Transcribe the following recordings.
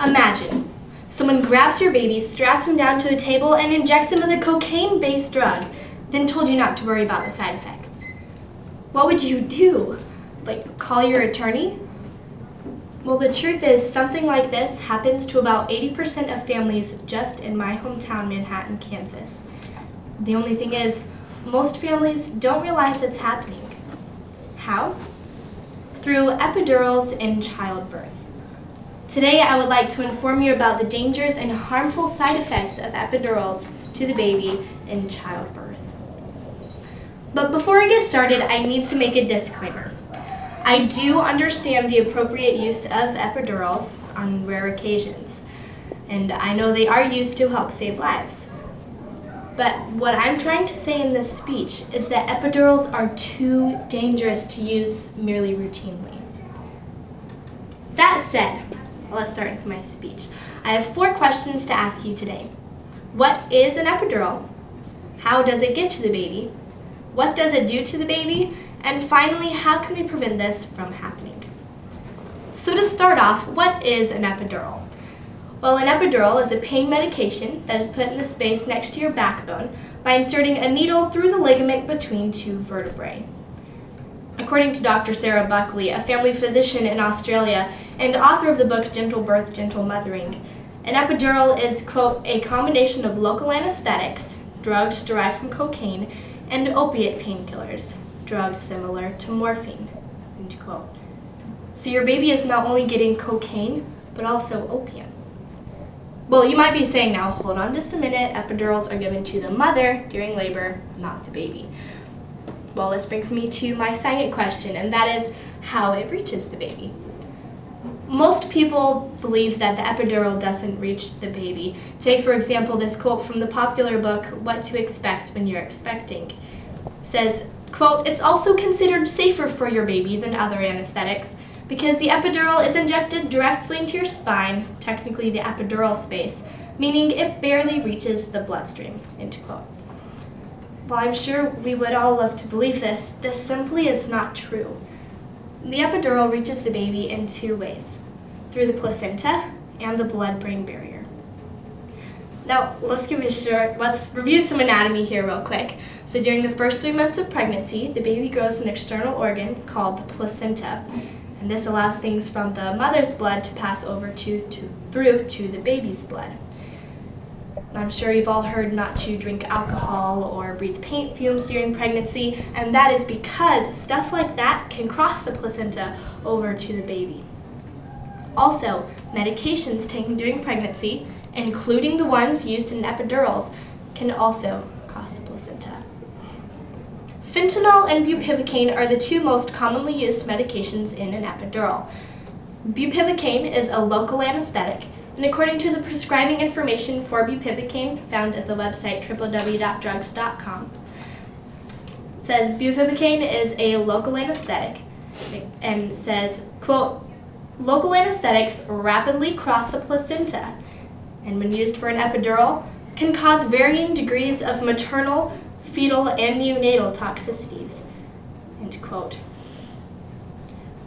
Imagine, someone grabs your baby, straps him down to a table, and injects him with a cocaine-based drug, then told you not to worry about the side effects. What would you do? Like, call your attorney? Well, the truth is, something like this happens to about 80% of families just in my hometown, Manhattan, Kansas. The only thing is, most families don't realize it's happening. How? Through epidurals in childbirth. Today, I would like to inform you about the dangers and harmful side effects of epidurals to the baby in childbirth. But before I get started, I need to make a disclaimer. I do understand the appropriate use of epidurals on rare occasions, and I know they are used to help save lives. But what I'm trying to say in this speech is that epidurals are too dangerous to use merely routinely. That said, let's start with my speech. I have 4 questions to ask you today. What is an epidural? How does it get to the baby? What does it do to the baby? And finally, how can we prevent this from happening? So to start off, what is an epidural? Well, an epidural is a pain medication that is put in the space next to your backbone by inserting a needle through the ligament between 2 vertebrae. According to Dr. Sarah Buckley, a family physician in Australia and author of the book Gentle Birth, Gentle Mothering, an epidural is, quote, a combination of local anesthetics, drugs derived from cocaine, and opiate painkillers, drugs similar to morphine, end quote. So your baby is not only getting cocaine, but also opium. Well, you might be saying now, hold on just a minute, epidurals are given to the mother during labor, not the baby. Well, this brings me to my second question, and that is how it reaches the baby. Most people believe that the epidural doesn't reach the baby. Take, for example, this quote from the popular book, What to Expect When You're Expecting. It says, quote, it's also considered safer for your baby than other anesthetics because the epidural is injected directly into your spine, technically the epidural space, meaning it barely reaches the bloodstream, end quote. While I'm sure we would all love to believe this simply is not true. The epidural reaches the baby in 2 ways, through the placenta and the blood-brain barrier. Now, let's review some anatomy here real quick. So during the first 3 months of pregnancy, the baby grows an external organ called the placenta, and this allows things from the mother's blood to pass over through to the baby's blood. I'm sure you've all heard not to drink alcohol or breathe paint fumes during pregnancy, and that is because stuff like that can cross the placenta over to the baby. Also, medications taken during pregnancy, including the ones used in epidurals, can also cross the placenta. Fentanyl and bupivacaine are the 2 most commonly used medications in an epidural. Bupivacaine is a local anesthetic, and according to the prescribing information for bupivacaine found at the website www.drugs.com, it says bupivacaine is a local anesthetic and says, quote, local anesthetics rapidly cross the placenta and when used for an epidural can cause varying degrees of maternal, fetal, and neonatal toxicities, end quote.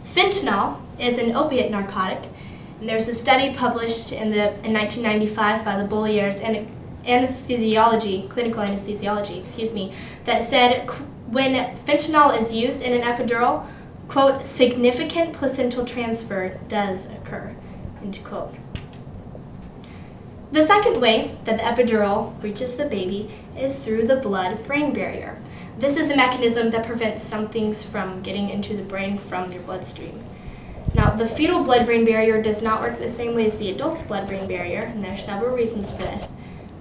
Fentanyl is an opiate narcotic. And there's a study published in 1995 by the Bolliers and clinical anesthesiology, that said when fentanyl is used in an epidural, quote, significant placental transfer does occur, end quote. The second way that the epidural reaches the baby is through the blood-brain barrier. This is a mechanism that prevents some things from getting into the brain from your bloodstream. Now, the fetal blood-brain barrier does not work the same way as the adult's blood-brain barrier, and there are several reasons for this.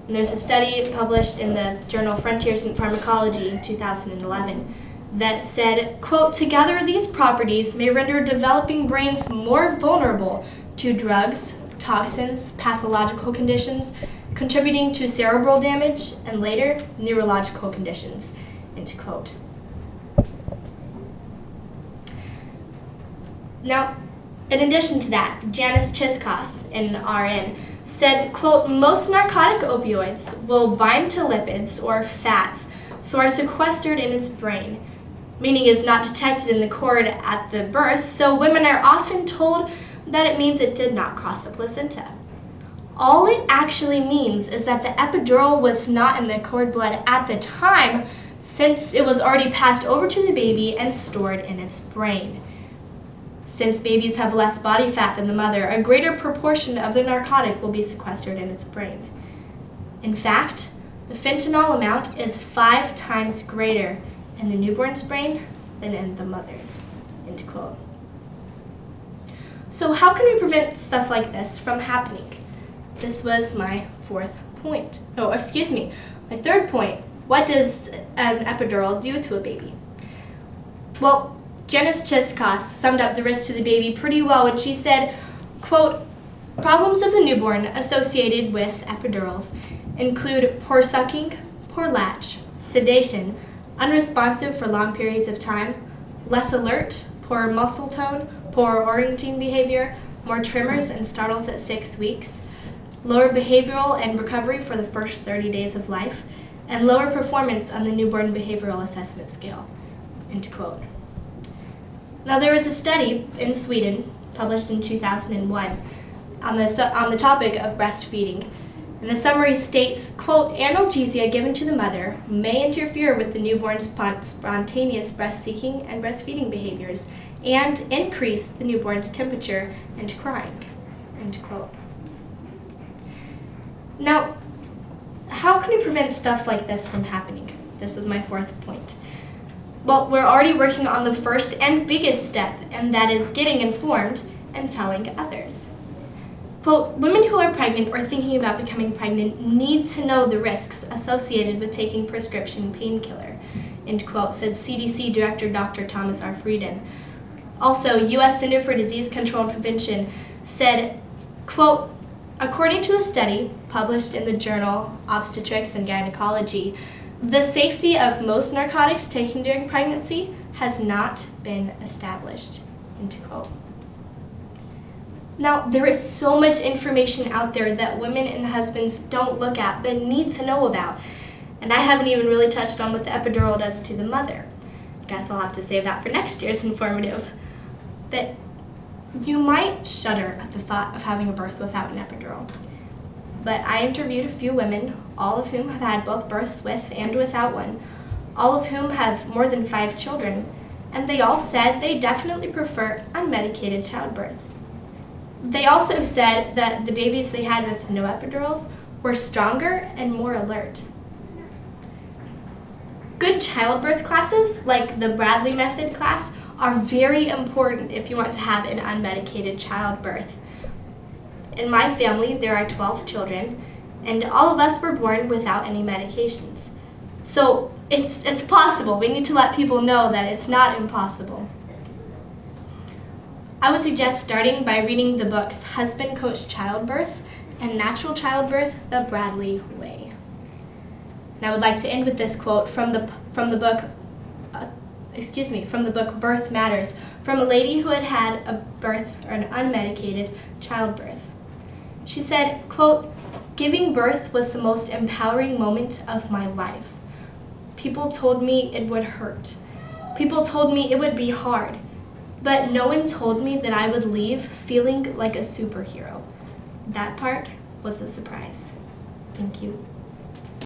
And there's a study published in the journal Frontiers in Pharmacology in 2011 that said, quote, together these properties may render developing brains more vulnerable to drugs, toxins, pathological conditions, contributing to cerebral damage, and later, neurological conditions, end quote. Now, in addition to that, Janice Chiskos, an RN, said, quote, most narcotic opioids will bind to lipids or fats, so are sequestered in its brain, meaning is not detected in the cord at the birth, so women are often told that it means it did not cross the placenta. All it actually means is that the epidural was not in the cord blood at the time, since it was already passed over to the baby and stored in its brain. Since babies have less body fat than the mother, a greater proportion of the narcotic will be sequestered in its brain. In fact, the fentanyl amount is 5 times greater in the newborn's brain than in the mother's. End quote. So how can we prevent stuff like this from happening? This was my fourth point. My third point. What does an epidural do to a baby? Well, Janice Chiskos summed up the risk to the baby pretty well when she said, quote, "Problems of the newborn associated with epidurals include poor sucking, poor latch, sedation, unresponsive for long periods of time, less alert, poor muscle tone, poor orienting behavior, more tremors and startles at 6 weeks, lower behavioral and recovery for the first 30 days of life, and lower performance on the newborn behavioral assessment scale." End quote. Now, there was a study in Sweden published in 2001 on the topic of breastfeeding. And the summary states, quote, "Analgesia given to the mother may interfere with the newborn's spontaneous breast-seeking and breastfeeding behaviors and increase the newborn's temperature and crying." End quote. Now, how can we prevent stuff like this from happening? This is my fourth point. Well, we're already working on the first and biggest step, and that is getting informed and telling others. Quote, "Women who are pregnant or thinking about becoming pregnant need to know the risks associated with taking prescription painkiller," end quote, said CDC Director Dr. Thomas R. Frieden. Also, U.S. Center for Disease Control and Prevention said, quote, "According to a study published in the journal Obstetrics and Gynecology, the safety of most narcotics taken during pregnancy has not been established," end quote. Now, there is so much information out there that women and husbands don't look at but need to know about. And I haven't even really touched on what the epidural does to the mother. I guess I'll have to save that for next year's informative. But you might shudder at the thought of having a birth without an epidural. But I interviewed a few women, all of whom have had both births with and without one, all of whom have more than 5 children, and they all said they definitely prefer unmedicated childbirth. They also said that the babies they had with no epidurals were stronger and more alert. Good childbirth classes, like the Bradley Method class, are very important if you want to have an unmedicated childbirth. In my family, there are 12 children, and all of us were born without any medications. So it's possible. We need to let people know that it's not impossible. I would suggest starting by reading the books Husband Coached Childbirth and Natural Childbirth, the Bradley Way. And I would like to end with this quote from the book Birth Matters, from a lady who had had a birth or an unmedicated childbirth. She said, quote, "Giving birth was the most empowering moment of my life. People told me it would hurt. People told me it would be hard. But no one told me that I would leave feeling like a superhero. That part was a surprise." Thank you.